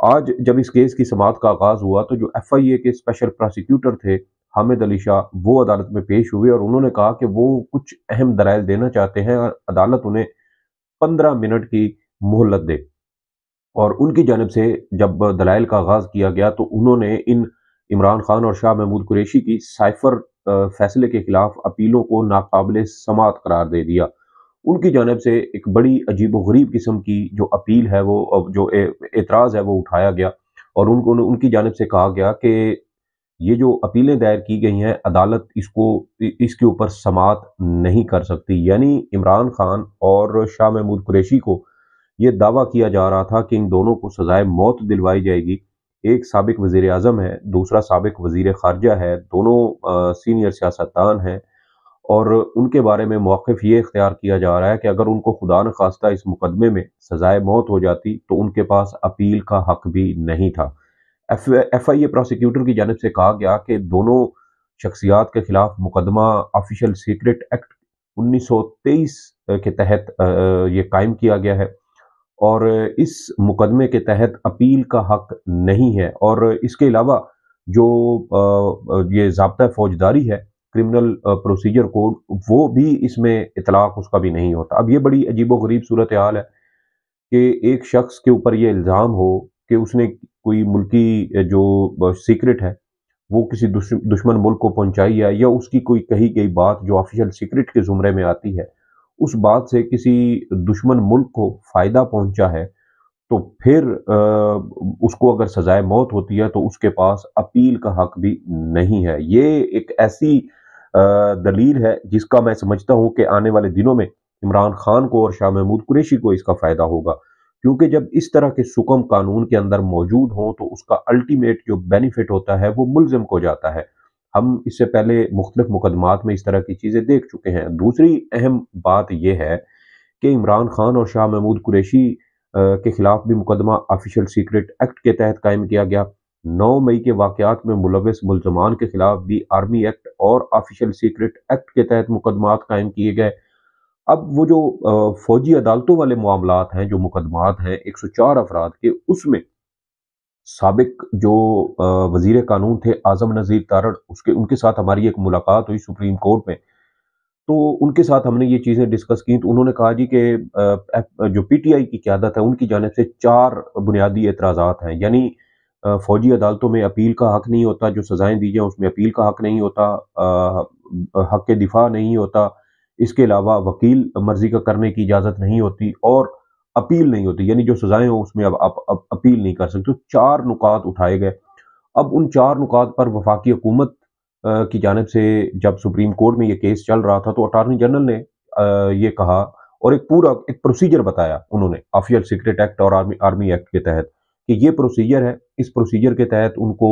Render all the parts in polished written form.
آج جب اس کیس کی سماعت کا آغاز ہوا تو جو ایف آئی اے کے اسپیشل پراسیکیوٹر تھے حامد علی شاہ، وہ عدالت میں پیش ہوئے اور انہوں نے کہا کہ وہ کچھ اہم دلائل دینا چاہتے ہیں اور عدالت انہیں 15 منٹ کی مہلت دے۔ اور ان کی جانب سے جب دلائل کا آغاز کیا گیا تو انہوں نے ان عمران خان اور شاہ محمود قریشی کی سائفر فیصلے کے خلاف اپیلوں کو ناقابل سماعت قرار دے دیا۔ ان کی جانب سے ایک بڑی عجیب و غریب قسم کی جو اپیل ہے وہ جو اعتراض ہے وہ اٹھایا گیا، اور ان کی جانب سے کہا گیا کہ یہ جو اپیلیں دائر کی گئی ہیں عدالت اس کے اوپر سماعت نہیں کر سکتی۔ یعنی عمران خان اور شاہ محمود قریشی کو یہ دعویٰ کیا جا رہا تھا کہ ان دونوں کو سزائے موت دلوائی جائے گی۔ ایک سابق وزیر اعظم ہے، دوسرا سابق وزیر خارجہ ہے، دونوں سینئر سیاستدان ہیں، اور ان کے بارے میں موقف یہ اختیار کیا جا رہا ہے کہ اگر ان کو خدا نخواستہ اس مقدمے میں سزائے موت ہو جاتی تو ان کے پاس اپیل کا حق بھی نہیں تھا۔ ایف آئی اے پروسیکیوٹر کی جانب سے کہا گیا کہ دونوں شخصیات کے خلاف مقدمہ آفیشل سیکرٹ ایکٹ 1923 کے تحت یہ قائم کیا گیا ہے، اور اس مقدمے کے تحت اپیل کا حق نہیں ہے، اور اس کے علاوہ جو یہ ضابطہ فوجداری ہے، کرمنل پروسیجر کوڈ، وہ بھی اس میں اطلاق اس کا بھی نہیں ہوتا۔ اب یہ بڑی عجیب و غریب صورتحال ہے کہ ایک شخص کے اوپر یہ الزام ہو کہ اس نے کوئی ملکی جو سیکرٹ ہے وہ کسی دشمن ملک کو پہنچائی ہے، یا اس کی کوئی کہی گئی بات جو آفیشل سیکرٹ کے زمرے میں آتی ہے اس بات سے کسی دشمن ملک کو فائدہ پہنچا ہے، تو پھر اس کو اگر سزائے موت ہوتی ہے تو اس کے پاس اپیل کا حق بھی نہیں ہے۔ یہ ایک ایسی دلیل ہے جس کا میں سمجھتا ہوں کہ آنے والے دنوں میں عمران خان کو اور شاہ محمود قریشی کو اس کا فائدہ ہوگا، کیونکہ جب اس طرح کے سکم قانون کے اندر موجود ہوں تو اس کا الٹیمیٹ جو بینیفٹ ہوتا ہے وہ ملزم کو جاتا ہے۔ ہم اس سے پہلے مختلف مقدمات میں اس طرح کی چیزیں دیکھ چکے ہیں۔ دوسری اہم بات یہ ہے کہ عمران خان اور شاہ محمود قریشی کے خلاف بھی مقدمہ آفیشل سیکرٹ ایکٹ کے تحت قائم کیا گیا۔ 9 مئی کے واقعات میں ملوث ملزمان کے خلاف بھی آرمی ایکٹ اور آفیشل سیکرٹ ایکٹ کے تحت مقدمات قائم کیے گئے۔ اب وہ جو فوجی عدالتوں والے معاملات ہیں، جو مقدمات ہیں 104 افراد کے، اس میں سابق جو وزیر قانون تھے اعظم نذیر تارڑ، ان کے ساتھ ہماری ایک ملاقات ہوئی سپریم کورٹ میں، تو ان کے ساتھ ہم نے یہ چیزیں ڈسکس کی تو انہوں نے کہا جی کہ جو پی ٹی آئی کی قیادت ہے ان کی جانب سے 4 بنیادی اعتراضات ہیں۔ یعنی فوجی عدالتوں میں اپیل کا حق نہیں ہوتا، جو سزائیں دی جائیں اس میں اپیل کا حق نہیں ہوتا، حق دفاع نہیں ہوتا، اس کے علاوہ وکیل مرضی کا کرنے کی اجازت نہیں ہوتی، اور اپیل نہیں ہوتی، یعنی جو سزائیں ہوں اس میں اب اپیل نہیں کر سکتے۔ تو 4 نکات اٹھائے گئے۔ اب ان 4 نکات پر وفاقی حکومت کی جانب سے جب سپریم کورٹ میں یہ کیس چل رہا تھا تو اٹارنی جنرل نے یہ کہا اور ایک پروسیجر بتایا انہوں نے آفیشل سیکرٹ ایکٹ اور آرمی ایکٹ کے تحت کہ یہ پروسیجر ہے، اس پروسیجر کے تحت ان کو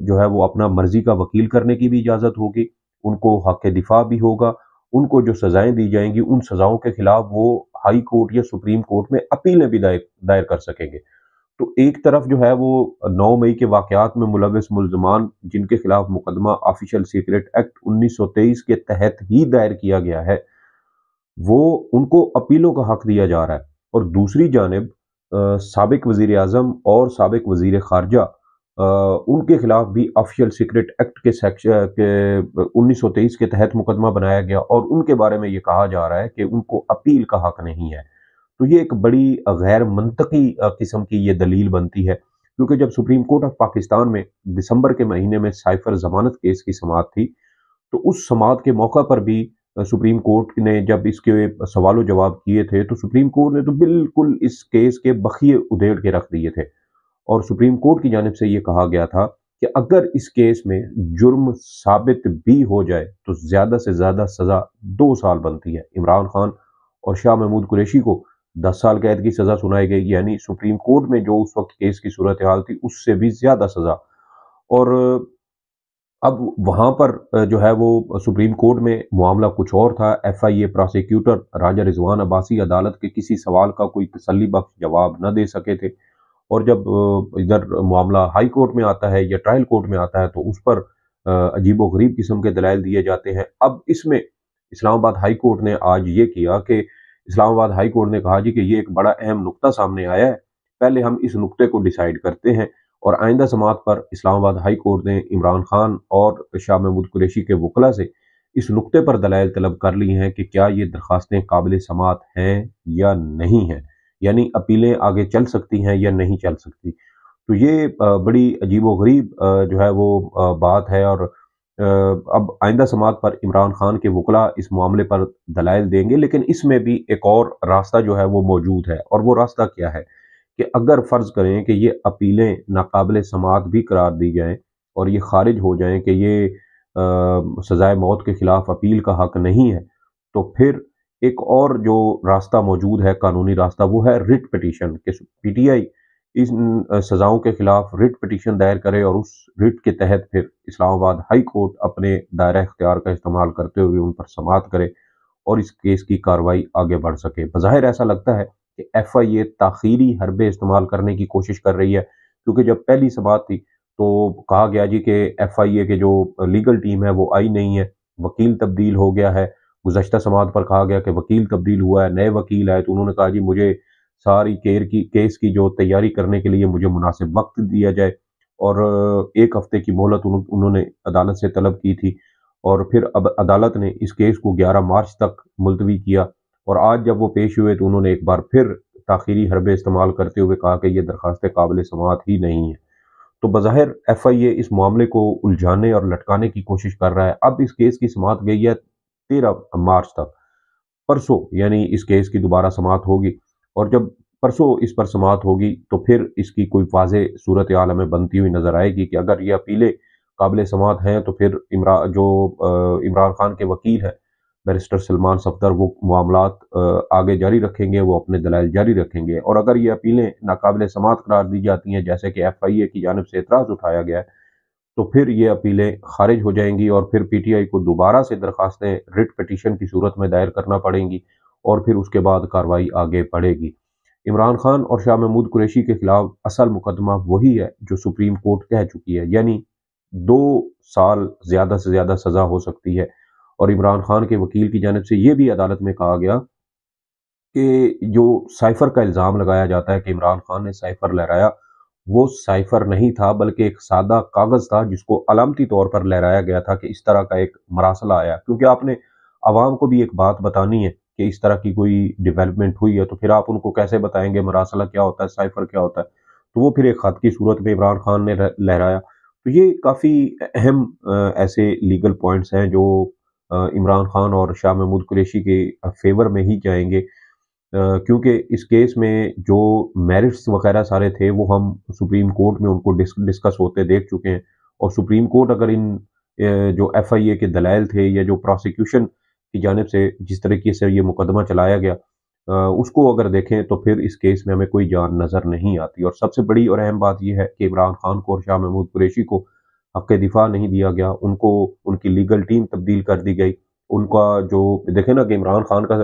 جو ہے وہ اپنا مرضی کا وکیل کرنے کی بھی اجازت ہوگی، ان کو حق دفاع بھی ہوگا، ان کو جو سزائیں دی جائیں گی ان سزاؤں کے خلاف وہ ہائی کورٹ یا سپریم کورٹ میں اپیلیں بھی دائر کر سکیں گے۔ تو ایک طرف جو ہے وہ 9 مئی کے واقعات میں ملوث ملزمان جن کے خلاف مقدمہ آفیشل سیکرٹ ایکٹ 1923 کے تحت ہی دائر کیا گیا ہے، وہ ان کو اپیلوں کا حق دیا جا رہا ہے، اور دوسری جانب سابق وزیر اعظم اور سابق وزیر خارجہ ان کے خلاف بھی آفیشل سیکرٹ ایکٹ کے 1923 کے تحت مقدمہ بنایا گیا، اور ان کے بارے میں یہ کہا جا رہا ہے کہ ان کو اپیل کا حق نہیں ہے۔ تو یہ ایک بڑی غیر منطقی قسم کی یہ دلیل بنتی ہے، کیونکہ جب سپریم کورٹ آف پاکستان میں دسمبر کے مہینے میں سائفر ضمانت کیس کی سماعت تھی تو اس سماعت کے موقع پر بھی سپریم کورٹ نے جب اس کے سوال و جواب کیے تھے تو سپریم کورٹ نے تو بالکل اس کیس کے بخیے ادھیڑ کے رکھ دیے تھے، اور سپریم کورٹ کی جانب سے یہ کہا گیا تھا کہ اگر اس کیس میں جرم ثابت بھی ہو جائے تو زیادہ سے زیادہ سزا 2 سال بنتی ہے۔ عمران خان اور شاہ محمود قریشی کو 10 سال قید کی سزا سنائی گئی، یعنی سپریم کورٹ میں جو اس وقت کیس کی صورتحال تھی اس سے بھی زیادہ سزا۔ اور اب وہاں پر جو ہے وہ سپریم کورٹ میں معاملہ کچھ اور تھا۔ ایف آئی اے پروسیکیوٹر راجہ رضوان عباسی عدالت کے کسی سوال کا کوئی تسلی بخش جواب نہ دے سکے تھے، اور جب ادھر معاملہ ہائی کورٹ میں آتا ہے یا ٹرائل کورٹ میں آتا ہے تو اس پر عجیب و غریب قسم کے دلائل دیے جاتے ہیں۔ اب اس میں اسلام آباد ہائی کورٹ نے آج یہ کیا کہ اسلام آباد ہائی کورٹ نے کہا جی کہ یہ ایک بڑا اہم نقطہ سامنے آیا ہے پہلے ہم اس نقطے کو ڈیسائیڈ کرتے ہیں اور آئندہ سماعت پر اسلام آباد ہائی کورٹ نے عمران خان اور شاہ محمود قریشی کے وکلاء سے اس نقطے پر دلائل طلب کر لی ہیں کہ کیا یہ درخواستیں قابل سماعت ہیں یا نہیں ہیں، یعنی اپیلیں آگے چل سکتی ہیں یا نہیں چل سکتی۔ تو یہ بڑی عجیب و غریب جو ہے وہ بات ہے، اور اب آئندہ سماعت پر عمران خان کے وکلاء اس معاملے پر دلائل دیں گے، لیکن اس میں بھی ایک اور راستہ جو ہے وہ موجود ہے، اور وہ راستہ کیا ہے کہ اگر فرض کریں کہ یہ اپیلیں ناقابل سماعت بھی قرار دی جائیں اور یہ خارج ہو جائیں کہ یہ سزائے موت کے خلاف اپیل کا حق نہیں ہے، تو پھر ایک اور جو راستہ موجود ہے، قانونی راستہ، وہ ہے ریٹ پٹیشن، کہ پی ٹی آئی ان سزاؤں کے خلاف ریٹ پٹیشن دائر کرے اور اس ریٹ کے تحت پھر اسلام آباد ہائی کورٹ اپنے دائرہ اختیار کا استعمال کرتے ہوئے ان پر سماعت کرے اور اس کیس کی کارروائی آگے بڑھ سکے۔ بظاہر ایسا لگتا ہے کہ ایف آئی اے تاخیری حربے استعمال کرنے کی کوشش کر رہی ہے، کیونکہ جب پہلی سماعت تھی تو کہا گیا جی کہ ایف آئی اے کے جو لیگل ٹیم ہے وہ آئی نہیں ہے، وکیل تبدیل ہو گیا ہے۔ گزشتہ سماعت پر کہا گیا کہ وکیل تبدیل ہوا ہے، نئے وکیل آئے، تو انہوں نے کہا جی مجھے ساری کیس کی جو تیاری کرنے کے لیے مجھے مناسب وقت دیا جائے، اور ایک ہفتے کی مہلت انہوں نے عدالت سے طلب کی تھی، اور پھر اب عدالت نے اس کیس کو 11 مارچ تک ملتوی کیا، اور آج جب وہ پیش ہوئے تو انہوں نے ایک بار پھر تاخیری حربے استعمال کرتے ہوئے کہا کہ یہ درخواستیں قابل سماعت ہی نہیں ہیں۔ تو بظاہر ایف آئی اے اس معاملے کو الجھانے اور لٹکانے کی کوشش کر رہا ہے۔ اب اس کیس کی سماعت گئی ہے 13 مارچ تک، پرسوں یعنی اس کیس کی دوبارہ سماعت ہوگی، اور جب پرسوں اس پر سماعت ہوگی تو پھر اس کی کوئی واضح صورتحال ہمیں بنتی ہوئی نظر آئے گی کہ اگر یہ اپیلیں قابل سماعت ہیں تو پھر عمران خان کے وکیل ہیں بیرسٹر سلمان صفدر، وہ معاملات آگے جاری رکھیں گے، وہ اپنے دلائل جاری رکھیں گے، اور اگر یہ اپیلیں ناقابل سماعت قرار دی جاتی ہیں جیسے کہ ایف آئی اے کی جانب سے اعتراض اٹھایا گیا ہے، تو پھر یہ اپیلیں خارج ہو جائیں گی، اور پھر پی ٹی آئی کو دوبارہ سے درخواستیں ریٹ پٹیشن کی صورت میں دائر کرنا پڑیں گی، اور پھر اس کے بعد کارروائی آگے بڑھے گی۔ عمران خان اور شاہ محمود قریشی کے خلاف اصل مقدمہ وہی ہے جو سپریم کورٹ کہہ چکی ہے، یعنی 2 سال زیادہ سے زیادہ سزا ہو سکتی ہے، اور عمران خان کے وکیل کی جانب سے یہ بھی عدالت میں کہا گیا کہ جو سائفر کا الزام لگایا جاتا ہے کہ عمران خان نے سائفر لہرایا، وہ سائفر نہیں تھا بلکہ ایک سادہ کاغذ تھا جس کو علامتی طور پر لہرایا گیا تھا کہ اس طرح کا ایک مراسلہ آیا، کیونکہ آپ نے عوام کو بھی ایک بات بتانی ہے کہ اس طرح کی کوئی ڈیولپمنٹ ہوئی ہے، تو پھر آپ ان کو کیسے بتائیں گے مراسلہ کیا ہوتا ہے، سائفر کیا ہوتا ہے؟ تو وہ پھر ایک خط کی صورت میں عمران خان نے لہرایا۔ تو یہ کافی اہم ایسے لیگل پوائنٹس ہیں جو عمران خان اور شاہ محمود قریشی کے فیور میں ہی جائیں گے، کیونکہ اس کیس میں جو میرٹس وغیرہ سارے تھے وہ ہم سپریم کورٹ میں ان کو ڈسکس ہوتے دیکھ چکے ہیں، اور سپریم کورٹ اگر ان جو ایف آئی اے کے دلائل تھے یا جو پروسیکیوشن کی جانب سے جس طریقے سے یہ مقدمہ چلایا گیا اس کو اگر دیکھیں تو پھر اس کیس میں ہمیں کوئی جان نظر نہیں آتی، اور سب سے بڑی اور اہم بات یہ ہے کہ عمران خان کو اور شاہ محمود قریشی کو حق دفاع نہیں دیا گیا، ان کو ان کی لیگل ٹیم تبدیل کر دی گئی، ان کا جو دیکھیں نا کہ عمران خان کا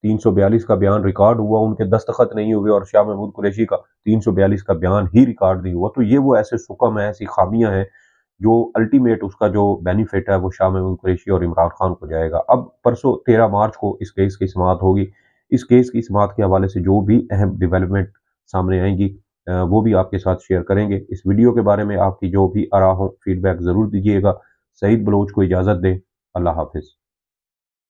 342 کا بیان ریکارڈ ہوا، ان کے دستخط نہیں ہوئے، اور شاہ محمود قریشی کا 342 کا بیان ہی ریکارڈ نہیں ہوا، تو یہ وہ ایسے سکم ہیں، ایسی خامیاں ہیں جو الٹیمیٹ اس کا جو بینیفٹ ہے وہ شاہ محمود قریشی اور عمران خان کو جائے گا۔ اب پرسوں 13 مارچ کو اس کیس کی سماعت ہوگی، اس کیس کی سماعت کے حوالے سے جو بھی اہم ڈیولپمنٹ سامنے آئیں گی وہ بھی آپ کے ساتھ شیئر کریں گے۔ اس ویڈیو کے بارے میں آپ کی جو بھی آراء ہوں فیڈ بیک ضرور دیجیے گا۔ سعید بلوچ کو اجازت دیں، اللہ حافظ۔